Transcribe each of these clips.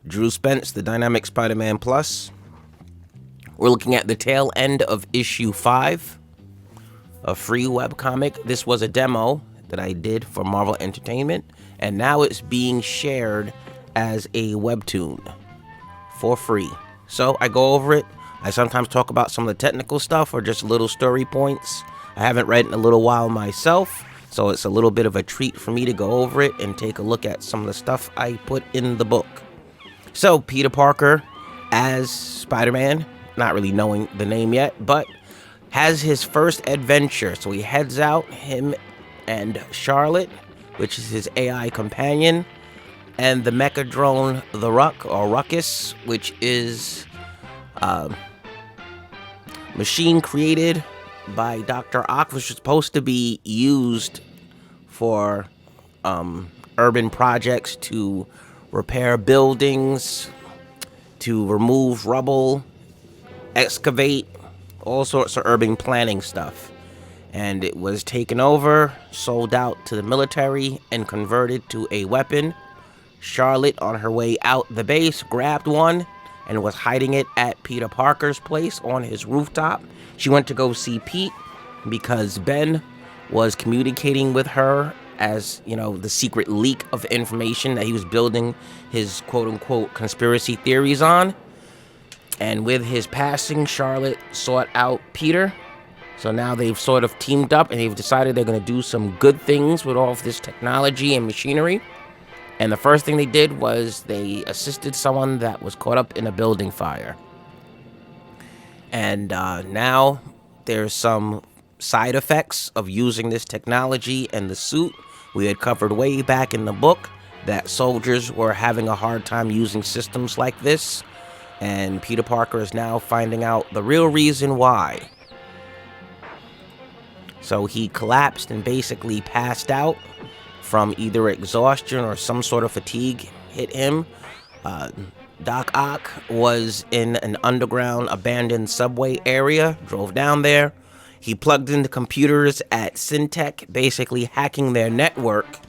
Drew Spence, the Dynamic Spider-Man Plus. We're looking at the tail end of issue 5, a free webcomic. This was a demo that I did for Marvel Entertainment, and now it's being shared as a webtoon for free. So I go over it. I sometimes talk about some of the technical stuff or just little story points. I haven't read it in a little while myself, so it's a little bit of a treat for me to go over it and take a look at some of the stuff I put in the book. So Peter Parker as Spider-Man, not really knowing the name yet, but has his first adventure. So he heads out, him and Charlotte, which is his AI companion, and the mecha drone, the Ruckus, which is machine created by Dr. Ock, which is supposed to be used for urban projects to repair buildings, to remove rubble, excavate, all sorts of urban planning stuff. And it was taken over, sold out to the military, and converted to a weapon. Charlotte, on her way out the base, grabbed one and was hiding it at Peter Parker's place on his rooftop. She went to go see Pete because Ben was communicating with her as, you know, the secret leak of information that he was building his quote-unquote conspiracy theories on. And with his passing, Charlotte sought out Peter. So now they've sort of teamed up and they've decided they're going to do some good things with all of this technology and machinery. And the first thing they did was they assisted someone that was caught up in a building fire. And now there's some side effects of using this technology and the suit. We had covered way back in the book that soldiers were having a hard time using systems like this. And Peter Parker is now finding out the real reason why. So he collapsed and basically passed out from either exhaustion or some sort of fatigue hit him. Doc Ock was in an underground abandoned subway area, drove down there. He plugged into computers at Syntech, basically hacking their network,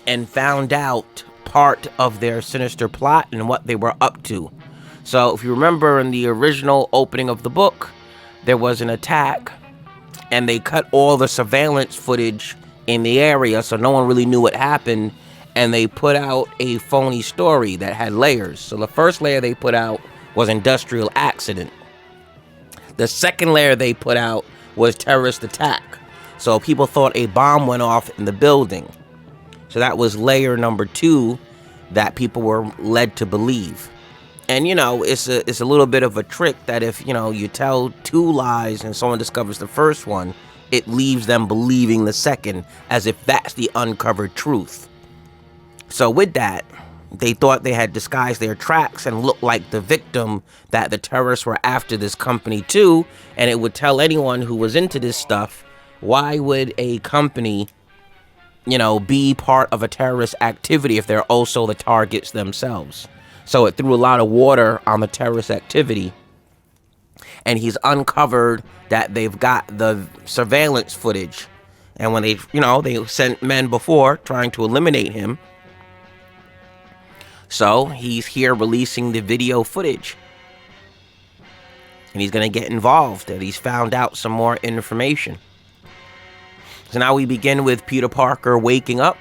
and found out part of their sinister plot and what they were up to. So if you remember in the original opening of the book, there was an attack and they cut all the surveillance footage in the area so no one really knew what happened, and they put out a phony story that had layers. So the first layer they put out was industrial accident. The second layer they put out was terrorist attack. So people thought a bomb went off in the building. So that was layer number 2 that people were led to believe. And, you know, it's a little bit of a trick that if, you know, you tell 2 lies and someone discovers the first one, it leaves them believing the second as if that's the uncovered truth. So with that, they thought they had disguised their tracks and looked like the victim that the terrorists were after this company too. And it would tell anyone who was into this stuff, why would a company, you know, be part of a terrorist activity if they're also the targets themselves? So it threw a lot of water on the terrorist activity. And he's uncovered that they've got the surveillance footage. And when they, you know, they sent men before trying to eliminate him. So he's here releasing the video footage. And he's going to get involved. And he's found out some more information. So now we begin with Peter Parker waking up.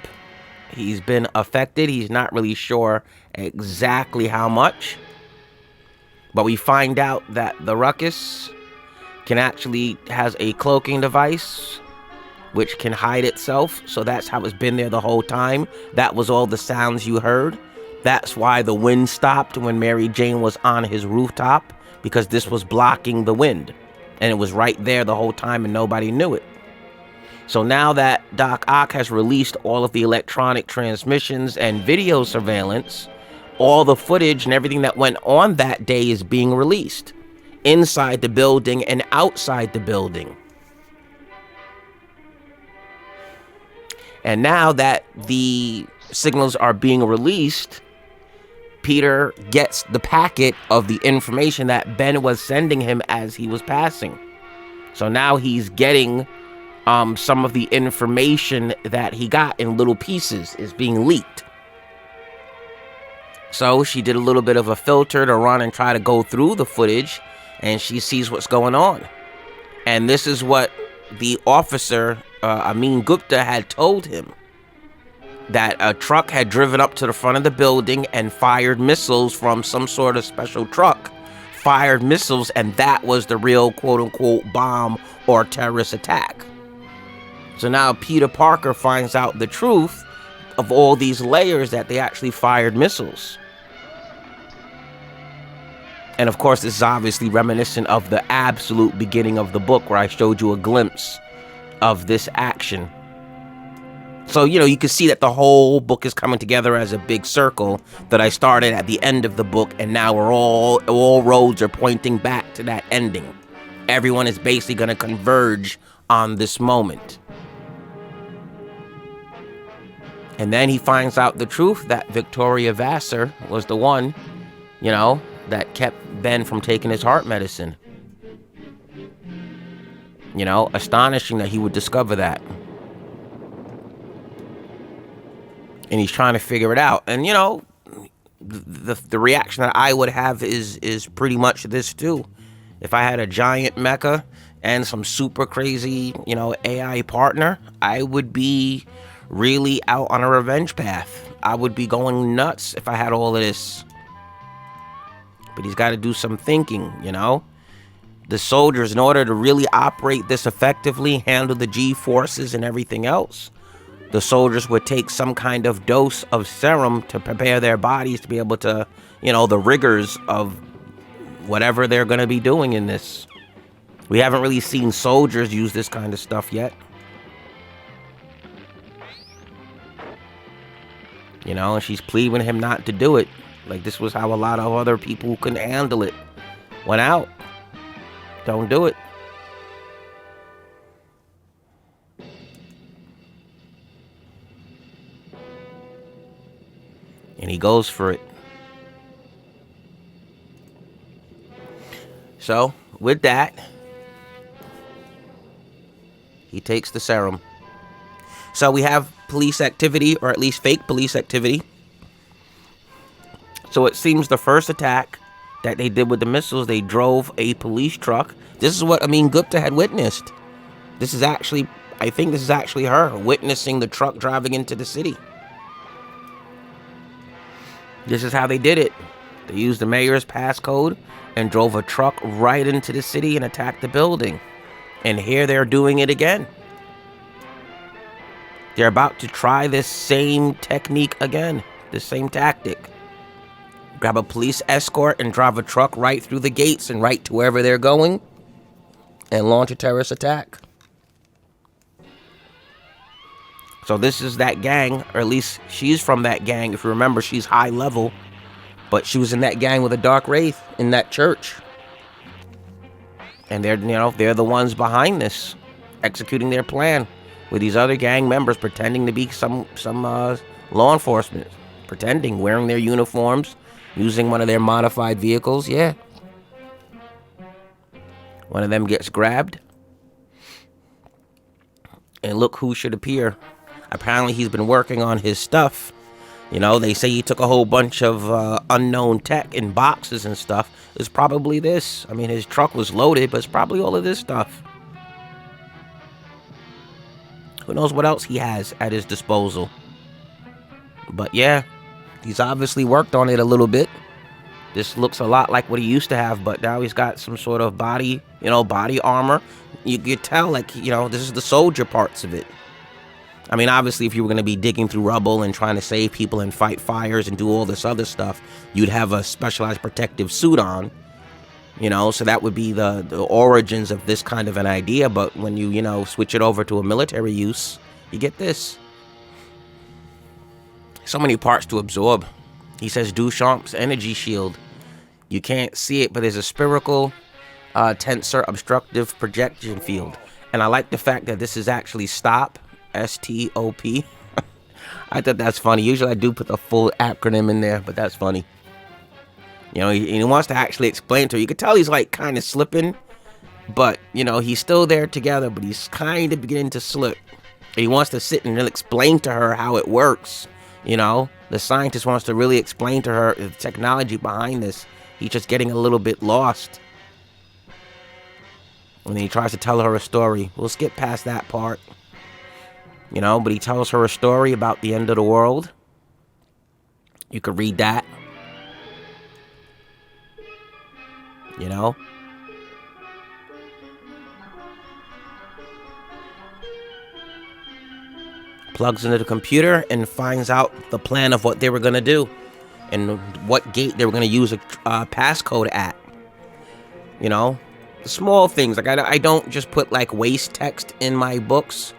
He's been affected. He's not really sure exactly how much. But we find out that the Ruckus has a cloaking device which can hide itself. So that's how it's been there the whole time. That was all the sounds you heard. That's why the wind stopped when Mary Jane was on his rooftop, because this was blocking the wind. And it was right there the whole time and nobody knew it. So now that Doc Ock has released all of the electronic transmissions and video surveillance, all the footage and everything that went on that day is being released inside the building and outside the building. And now that the signals are being released, Peter gets the packet of the information that Ben was sending him as he was passing. So now he's getting some of the information that he got in little pieces is being leaked. So she did a little bit of a filter to run and try to go through the footage, and she sees what's going on. And this is what the officer, Amin Gupta, had told him. That a truck had driven up to the front of the building and fired missiles from some sort of special truck. Fired missiles, and that was the real quote-unquote bomb or terrorist attack. So now Peter Parker finds out the truth of all these layers, that they actually fired missiles. And of course, this is obviously reminiscent of the absolute beginning of the book, where I showed you a glimpse of this action. So, you can see that the whole book is coming together as a big circle that I started at the end of the book, and now we're all roads are pointing back to that ending. Everyone is basically going to converge on this moment. And then he finds out the truth that Victoria Vassar was the one, that kept Ben from taking his heart medicine. Astonishing that he would discover that. And he's trying to figure it out. And, the reaction that I would have is pretty much this, too. If I had a giant mecha and some super crazy, AI partner, I would be really out on a revenge path. I would be going nuts if I had all of this. But he's got to do some thinking, The soldiers, in order to really operate this effectively, handle the G-forces and everything else, the soldiers would take some kind of dose of serum to prepare their bodies to be able to, the rigors of whatever they're going to be doing in this. We haven't really seen soldiers use this kind of stuff yet. And she's pleading him not to do it. Like, this was how a lot of other people who couldn't handle it went out. Don't do it. And he goes for it. So, with that, he takes the serum. So we have police activity, or at least fake police activity. So it seems the first attack that they did with the missiles, they drove a police truck. This is what Amin Gupta had witnessed. I think this is actually her witnessing the truck driving into the city. This is how they did it. They used the mayor's passcode and drove a truck right into the city and attacked the building. And here they're doing it again. They're about to try this same technique again, this same tactic. Grab a police escort and drive a truck right through the gates and right to wherever they're going and launch a terrorist attack. So this is that gang, or at least she's from that gang. If you remember, she's high level, but she was in that gang with a dark wraith in that church. And they're the ones behind this, executing their plan with these other gang members pretending to be some law enforcement, wearing their uniforms, using one of their modified vehicles. Yeah. One of them gets grabbed. And look who should appear. Apparently he's been working on his stuff. They say he took a whole bunch of unknown tech in boxes and stuff. It's probably this. I mean, his truck was loaded, but it's probably all of this stuff. Who knows what else he has at his disposal. But yeah, he's obviously worked on it a little bit. This looks a lot like what he used to have, but now he's got some sort of body armor. You could tell, this is the soldier parts of it. I mean, obviously, if you were going to be digging through rubble and trying to save people and fight fires and do all this other stuff, you'd have a specialized protective suit on, so that would be the origins of this kind of an idea. But when you, switch it over to a military use, you get this. So many parts to absorb. He says Duchamp's energy shield. You can't see it, but there's a spherical tensor obstructive projection field. And I like the fact that this is actually STOP. S-T-O-P. I thought that's funny. Usually I do put the full acronym in there, but that's funny. He wants to actually explain to her. You can tell he's kind of slipping, but he's still there together, but he's kind of beginning to slip. And he wants to sit and explain to her how it works, The scientist wants to really explain to her the technology behind this. He's just getting a little bit lost. And then he tries to tell her a story. We'll skip past that part. But he tells her a story about the end of the world. You could read that. Plugs into the computer and finds out the plan of what they were going to do and what gate they were going to use a passcode at. Small things. Like, I don't just put like waste text in my books.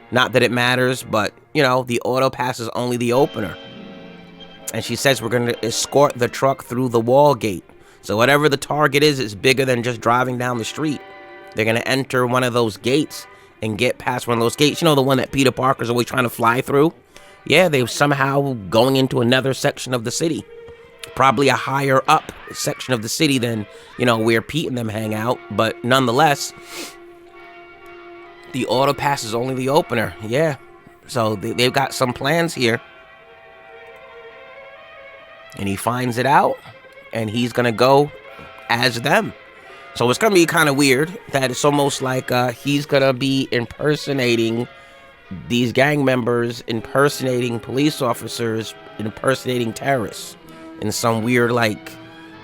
Not that it matters, but the auto pass is only the opener. And she says we're going to escort the truck through the wall gate. So whatever the target is bigger than just driving down the street. They're going to enter one of those gates and get past one of those gates. The one that Peter Parker's always trying to fly through? Yeah, they're somehow going into another section of the city. Probably a higher up section of the city than, where Pete and them hang out. But nonetheless, the auto pass is only the opener. Yeah. So they've got some plans here. And he finds it out. And he's going to go as them. So it's going to be kind of weird that it's almost like he's going to be impersonating these gang members, impersonating police officers, impersonating terrorists. In some weird,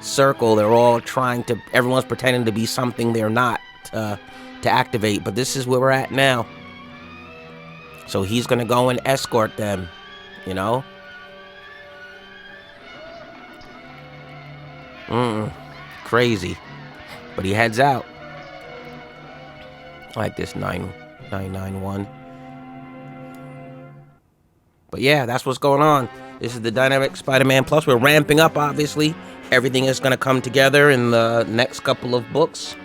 circle. They're all everyone's pretending to be something they're not to activate. But this is where we're at now. So he's going to go and escort them, Crazy. But he heads out. I like this 991. But yeah, that's what's going on. This is the Dynamic Spider-Man Plus. We're ramping up, obviously. Everything is going to come together in the next couple of books.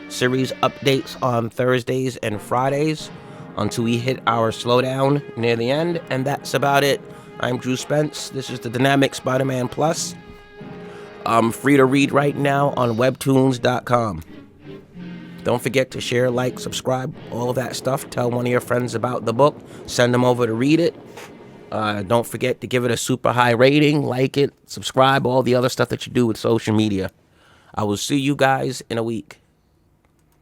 Series updates on Thursdays and Fridays until we hit our slowdown near the end. And that's about it. I'm Drew Spence. This is the Dynamic Spider-Man Plus. I'm free to read right now on webtoons.com. Don't forget to share, like, subscribe, all of that stuff. Tell one of your friends about the book. Send them over to read it. Don't forget to give it a super high rating, like it, subscribe, all the other stuff that you do with social media. I will see you guys in a week.